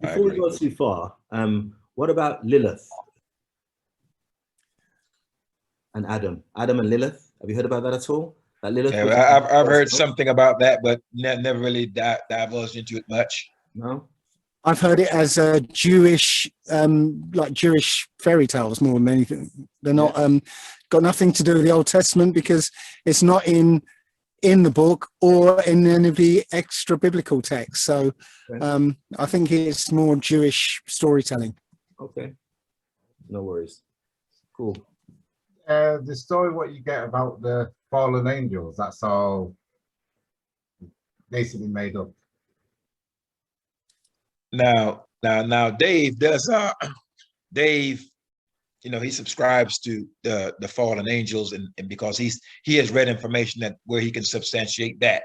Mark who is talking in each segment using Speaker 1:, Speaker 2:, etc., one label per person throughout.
Speaker 1: I
Speaker 2: Before we
Speaker 1: agree.
Speaker 2: go too far, what about Lilith and Adam? Adam and Lilith. Have you heard about that at all? That Lilith was
Speaker 1: Yeah, I've heard something about that, but never really divulged into it much.
Speaker 2: no.
Speaker 3: I've heard it as a Jewish, like Jewish fairy tales more than anything. They're not got nothing to do with the Old Testament because it's not in the book or in any of the extra biblical texts. So I think it's more Jewish storytelling.
Speaker 2: Okay, no worries. Cool.
Speaker 4: The story what you get about the fallen angels, that's all basically made up.
Speaker 1: Now, Dave does. Dave, he subscribes to the fallen angels, and because he has read information that where he can substantiate that.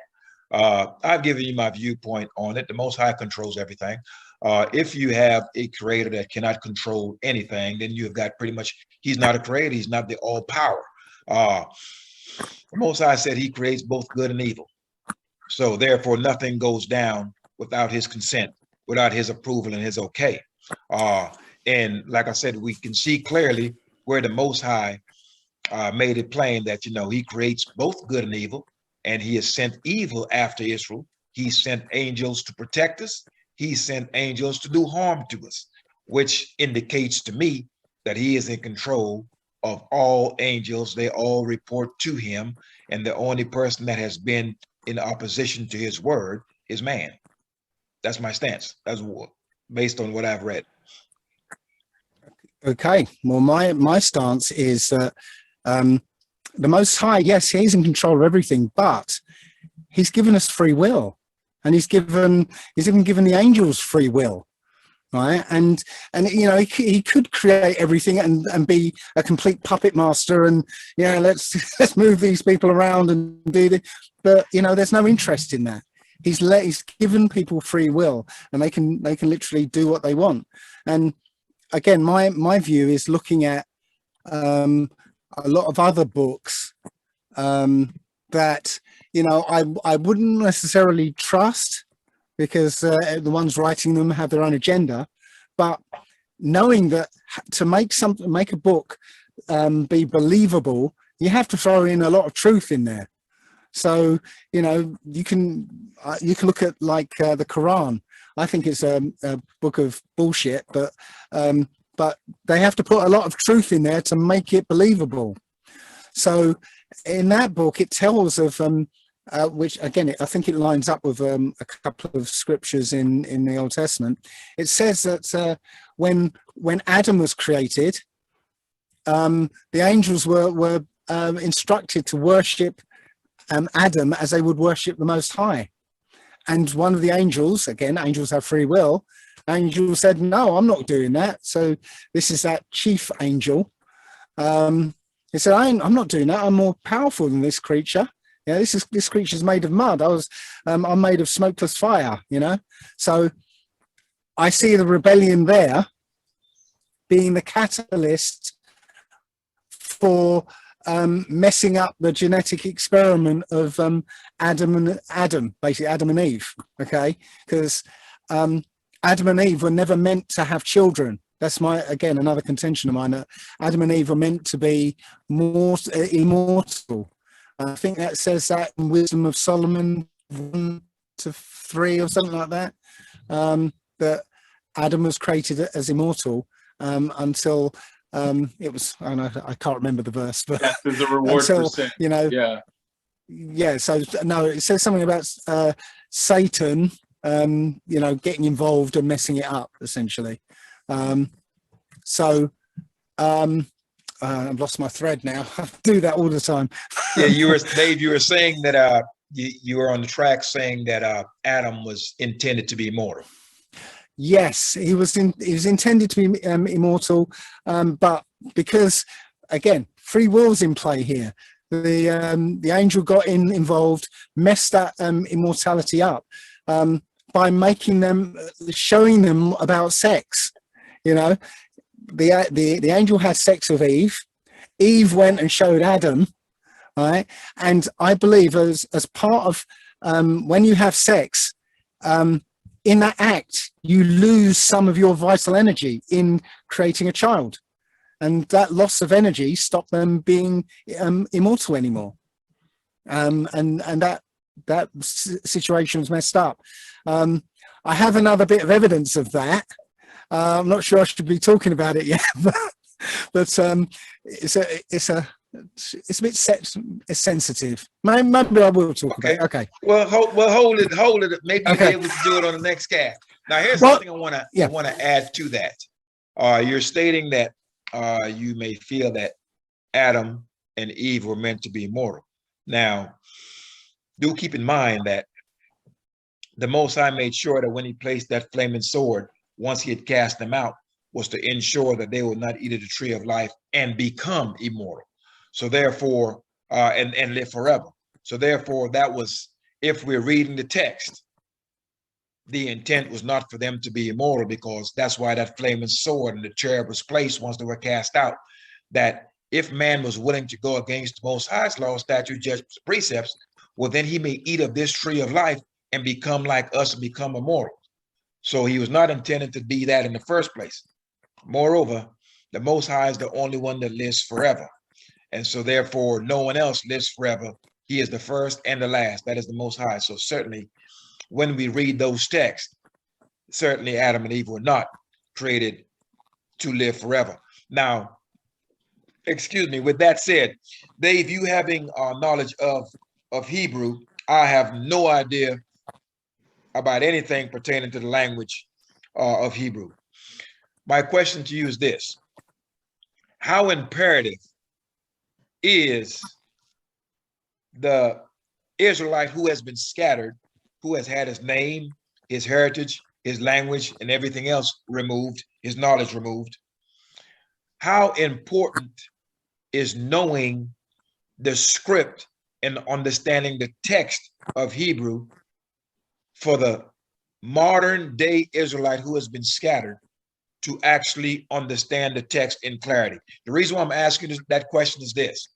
Speaker 1: I've given you my viewpoint on it. The Most High controls everything. If you have a creator that cannot control anything, then you've got pretty much, he's not a creator. He's not the all power. The Most High said he creates both good and evil. So therefore, nothing goes down without his consent, without his approval and his okay. And like I said, we can see clearly where the Most High made it plain that, he creates both good and evil, and he has sent evil after Israel. He sent angels to protect us. He sent angels to do harm to us, which indicates to me that he is in control of all angels. They all report to him, and the only person that has been in opposition to his word is man. That's my stance. That's based on what I've read.
Speaker 3: Okay, well, my stance is that the Most High, yes, he's in control of everything, but he's given us free will, and he's even given the angels free will, right? And he could create everything and be a complete puppet master, and let's move these people around and do this, but there's no interest in that. He's given people free will, and they can literally do what they want. And again, my view is looking at a lot of other books that I wouldn't necessarily trust because the ones writing them have their own agenda, but knowing that to make a book be believable, you have to throw in a lot of truth in there. So you can look at like the Quran. I think it's a book of bullshit, but they have to put a lot of truth in there to make it believable. So in that book, it tells of which again, I think it lines up with a couple of scriptures in the Old Testament. It says that when Adam was created, the angels were instructed to worship Adam as they would worship the Most High. And one of the angels, again, angels have free will, angel said, no, I'm not doing that. So this is that chief angel. He said, I'm not doing that. I'm more powerful than this creature. This creature's made of mud. I'm made of smokeless fire, So I see the rebellion there being the catalyst for messing up the genetic experiment of basically Adam and Eve, okay? Because Adam and Eve were never meant to have children. That's again, another contention of mine, that Adam and Eve were meant to be more immortal. I think that says that in Wisdom of Solomon 1-3 or something like that, that Adam was created as immortal until it was, I can't remember the verse, but
Speaker 5: death is a reward for sin.
Speaker 3: So no, it says something about Satan, getting involved and messing it up, essentially. I've lost my thread now. I do that all the time.
Speaker 1: Yeah, Dave, you were saying that you were on the track saying that Adam was intended to be immortal.
Speaker 3: Yes, he was intended to be immortal, but because, again, free will's in play here. The angel got involved, messed that immortality up by showing them about sex. The angel had sex with Eve. Eve went and showed Adam, right? And I believe as part of when you have sex, in that act, you lose some of your vital energy in creating a child, and that loss of energy stopped them being immortal anymore. And that situation was messed up. I have another bit of evidence of that. I'm not sure I should be talking about it yet, but it's a bit sensitive. Maybe I will talk about it. Okay.
Speaker 1: Well, hold it. Maybe you'll be able to do it on the next cast. Now, here's something I want to add to that. You're stating that you may feel that Adam and Eve were meant to be immortal. Now, do keep in mind that the Most High made sure that when he placed that flaming sword, once he had cast them out, was to ensure that they would not eat of the tree of life and become immortal. So therefore, and live forever. So therefore, that was, if we're reading the text, the intent was not for them to be immortal, because that's why that flaming sword and the cherub was placed once they were cast out, that if man was willing to go against the Most High's law, statutes, judgments, precepts, well, then he may eat of this tree of life and become like us and become immortal. So he was not intended to be that in the first place. Moreover, the Most High is the only one that lives forever. And so therefore, no one else lives forever. He is the first and the last. That is the Most High. So certainly, when we read those texts, certainly Adam and Eve were not created to live forever. Now, excuse me, with that said, Dave, you having knowledge of Hebrew, I have no idea about anything pertaining to the language of Hebrew. My question to you is this: how imperative is the Israelite who has been scattered, who has had his name, his heritage, his language, and everything else removed, his knowledge removed? How important is knowing the script and understanding the text of Hebrew for the modern day Israelite who has been scattered to actually understand the text in clarity? The reason why I'm asking that question is this.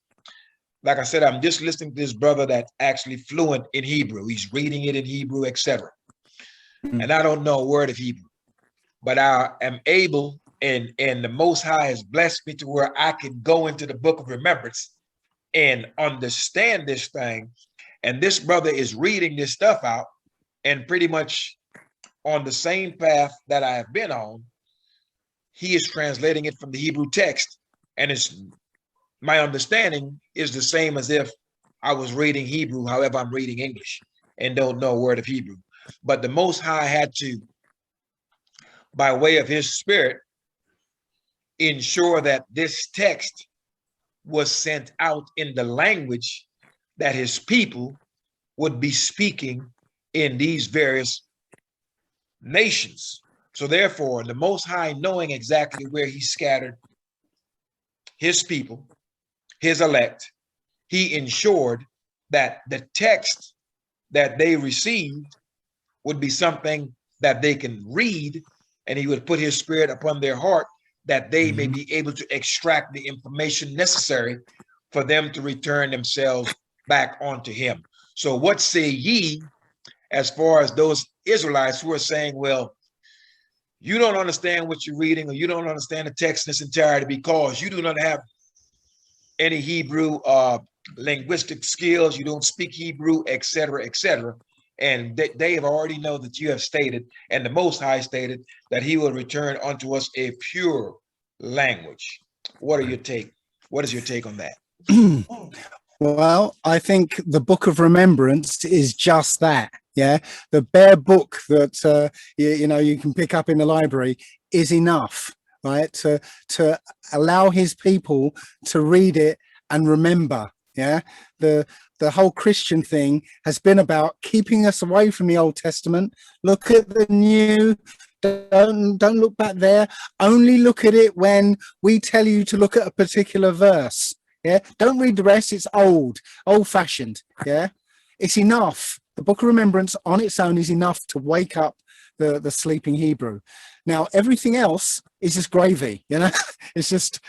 Speaker 1: Like I said, I'm just listening to this brother that's actually fluent in Hebrew. He's reading it in Hebrew, etc. And I don't know a word of Hebrew, but I am able, and the Most High has blessed me to where I can go into the book of remembrance and understand this thing. And this brother is reading this stuff out and pretty much on the same path that I have been on. He is translating it from the Hebrew text, and it's my understanding is the same as if I was reading Hebrew, however I'm reading English and don't know a word of Hebrew. But the Most High had to, by way of his spirit, ensure that this text was sent out in the language that his people would be speaking in these various nations. So therefore, the Most High, knowing exactly where he scattered his people, his elect, he ensured that the text that they received would be something that they can read, and he would put his spirit upon their heart that they may be able to extract the information necessary for them to return themselves back onto him. So what say ye as far as those Israelites who are saying, well, you don't understand what you're reading, or you don't understand the text in its entirety because you do not have any Hebrew linguistic skills, you don't speak Hebrew, etc., etc. And they have already know that you have stated, and the Most High stated, that he will return unto us a pure language. What is your take on that?
Speaker 3: Well, I think the Book of Remembrance is just that. Yeah, the bare book that you can pick up in the library is enough, right? To allow his people to read it and remember. Yeah, the whole Christian thing has been about keeping us away from the Old Testament. Look at the New. Don't look back there. Only look at it when we tell you to look at a particular verse. Yeah, don't read the rest. It's old-fashioned. Yeah, it's enough. The Book of Remembrance on its own is enough to wake up the sleeping Hebrew. Now everything else is just gravy. It's just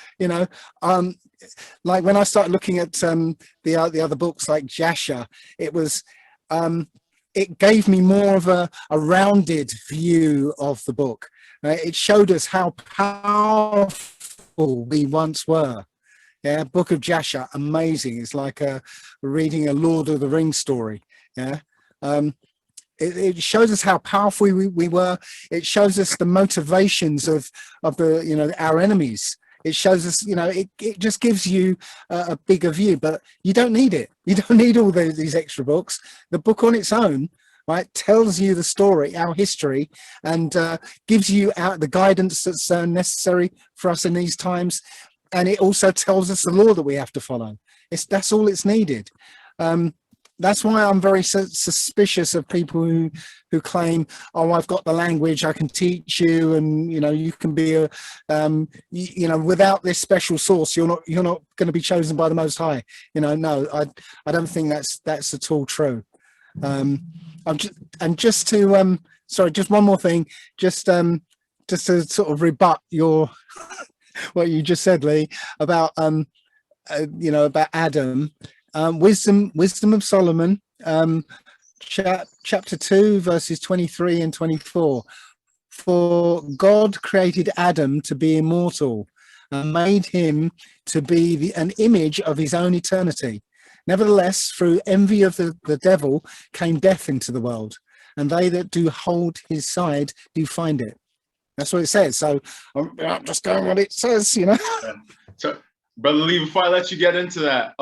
Speaker 3: like when I started looking at the other books like Jasher, it was it gave me more of a rounded view of the book. It showed us how powerful we once were. Yeah, Book of Jasher, amazing. It's like reading a Lord of the Rings story. Yeah, it shows us how powerful we were. It shows us the motivations of the our enemies. It shows us, it just gives you a bigger view, but you don't need it. You don't need all these extra books. The book on its own, right, tells you the story, our history, and gives you the guidance that's necessary for us in these times. And it also tells us the law that we have to follow. That's all it's needed. That's why I'm very suspicious of people who claim, "Oh, I've got the language, I can teach you, and you can be without this special source, you're not going to be chosen by the Most High." No, I don't think that's at all true. Just one more thing, just to sort of rebut your what you just said, Lee, about about Adam. Wisdom of Solomon, chapter 2, verses 23 and 24. For God created Adam to be immortal and made him to be an image of his own eternity. Nevertheless, through envy of the devil came death into the world, and they that do hold his side do find it. That's what it says. So I'm just going what it says,
Speaker 5: So, Brother Lee, before I let you get into that,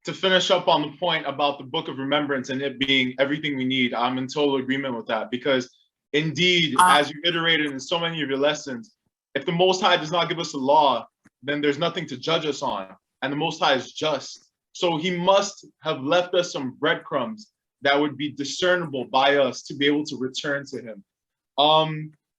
Speaker 5: to finish up on the point about the Book of Remembrance and it being everything we need, I'm in total agreement with that, because indeed, as you iterated in so many of your lessons, if the Most High does not give us a law, then there's nothing to judge us on, and the Most High is just. So he must have left us some breadcrumbs that would be discernible by us to be able to return to him.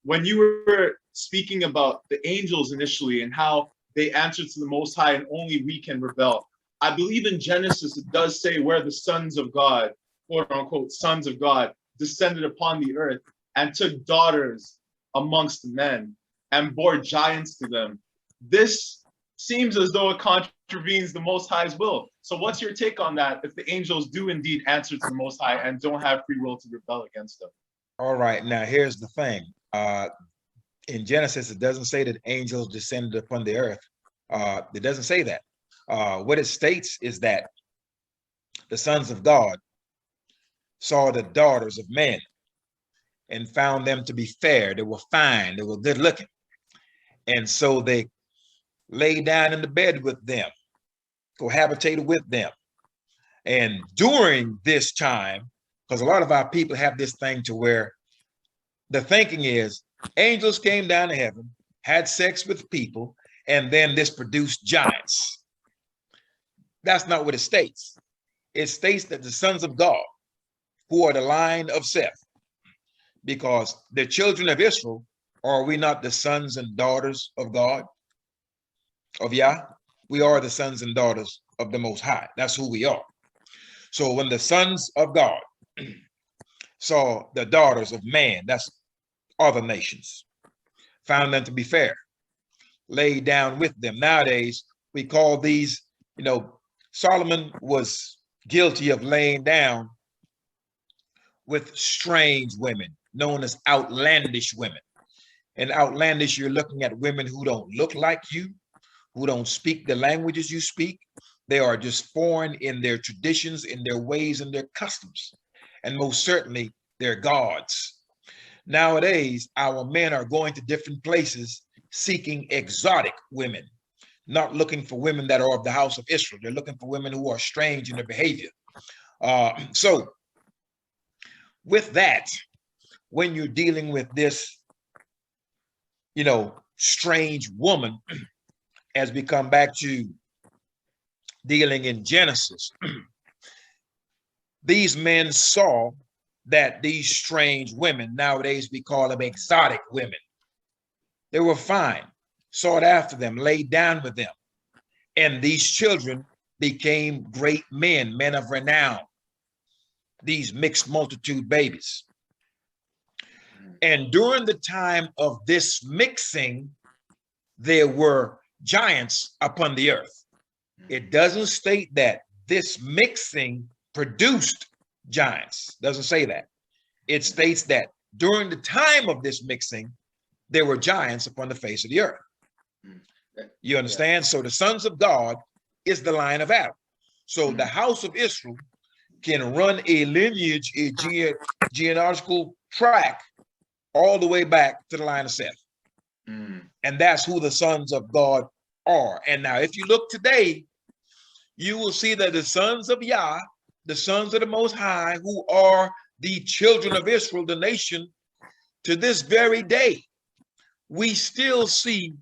Speaker 5: When you were speaking about the angels initially and how they answered to the Most High and only we can rebel, I believe in Genesis, it does say where the sons of God, quote unquote, sons of God, descended upon the earth and took daughters amongst men and bore giants to them. This seems as though it contravenes the Most High's will. So what's your take on that if the angels do indeed answer to the Most High and don't have free will to rebel against them?
Speaker 1: All right, now here's the thing. In Genesis, it doesn't say that angels descended upon the earth. It doesn't say that. What it states is that the sons of God saw the daughters of men and found them to be fair. They were fine. They were good looking. And so they lay down in the bed with them, cohabitated with them. And during this time, because a lot of our people have this thing to where the thinking is angels came down to heaven, had sex with people, and then this produced giants. That's not what it states. It states that the sons of God, who are the line of Seth, because the children of Israel, are we not the sons and daughters of God, of Yah? We are the sons and daughters of the Most High. That's who we are. So when the sons of God saw the daughters of man, that's other nations, found them to be fair, laid down with them. Nowadays, we call these, Solomon was guilty of laying down with strange women, known as outlandish women. And outlandish, you're looking at women who don't look like you, who don't speak the languages you speak. They are just foreign in their traditions, in their ways, and their customs. And most certainly, they're gods. Nowadays, our men are going to different places seeking exotic women, not looking for women that are of the house of Israel. They're looking for women who are strange in their behavior. So with that, when you're dealing with this, strange woman, as we come back to dealing in Genesis, these men saw that these strange women, nowadays we call them exotic women, they were fine, sought after them, laid down with them. And these children became great men, men of renown, these mixed multitude babies. And during the time of this mixing, there were giants upon the earth. It doesn't state that this mixing produced giants. Doesn't say that. It states that during the time of this mixing, there were giants upon the face of the earth. You understand? So the sons of God is the line of Adam. So the house of Israel can run a lineage, a genealogical track all the way back to the line of Seth. And that's who the sons of God are. And now if you look today, you will see that the sons of Yah, the sons of the Most High, who are the children of Israel, the nation, to this very day, we still see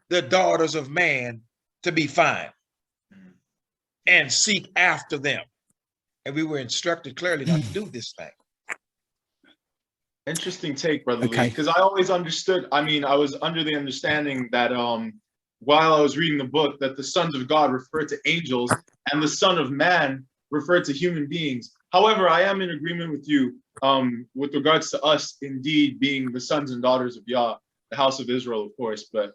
Speaker 1: the daughters of man to be fine and seek after them. And we were instructed clearly not to do this thing.
Speaker 5: Interesting take, Brother Lee,
Speaker 3: Okay.
Speaker 5: because I always understood, I mean, I was under the understanding that while I was reading the book, that the sons of God referred to angels and the son of man referred to human beings. However, I am in agreement with you with regards to us indeed being the sons and daughters of Yah, the house of Israel, of course, but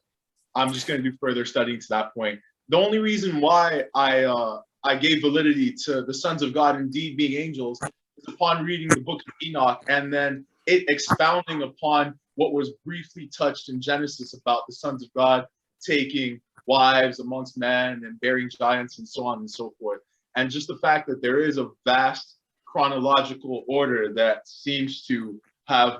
Speaker 5: I'm just going to do further studying to that point. The only reason why I gave validity to the sons of God indeed being angels is upon reading the book of Enoch and then it expounding upon what was briefly touched in Genesis about the sons of God taking wives amongst men and bearing giants and so on and so forth. And just the fact that there is a vast chronological order that seems to have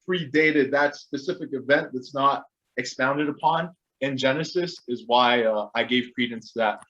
Speaker 5: predated that specific event that's not expounded upon in Genesis is why I gave credence to that.